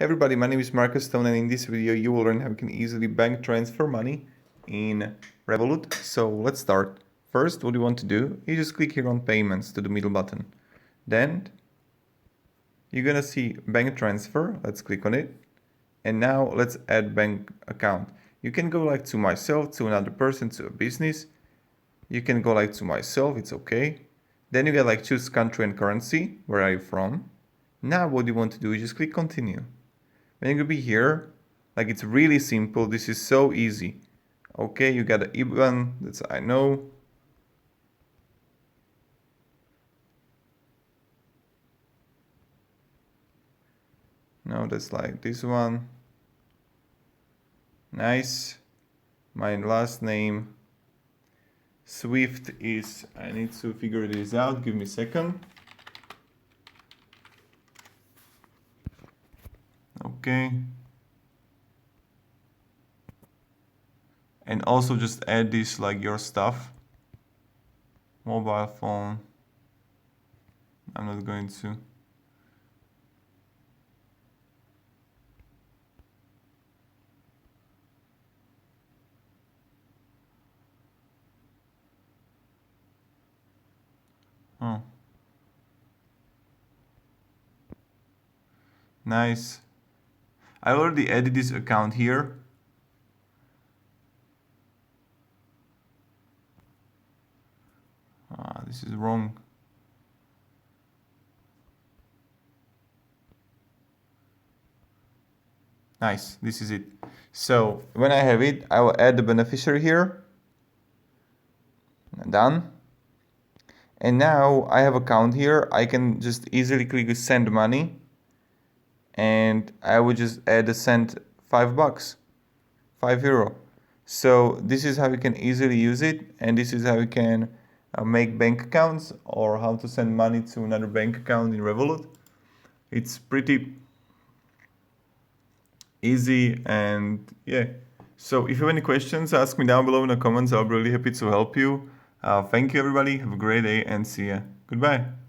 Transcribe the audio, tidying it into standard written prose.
Hey everybody, my name is Marcus Stone, and in this video you will learn how you can easily bank transfer money in Revolut. So let's start. First, what you want to do is just click here on payments to the middle button. Then you're gonna see bank transfer. Let's click on it. And now let's add bank account. You can go like to myself, to another person, to a business. You can go like to myself, it's okay. Then you get like choose country and currency. Where are you from? Now what you want to do is just click continue. When you're gonna be here, like it's really simple. This is so easy. Okay, you got an IBAN, that's I know. No, that's like this one. Nice. My last name. Swift is, I need to figure this out. Give me a second. Okay. And also just add this like your stuff. Mobile phone. I'm not going to. Oh. Nice. I already added this account here. This is wrong. Nice, this is it. So when I have it, I will add the beneficiary here. Done. And now I have account here. I can just easily click send money. And I would just add a send $5, €5. So this is how you can easily use it. And this is how you can make bank accounts or how to send money to another bank account in Revolut. It's pretty easy, and yeah. So if you have any questions, ask me down below in the comments. I'll be really happy to help you. Thank you everybody. Have a great day and see ya. Goodbye.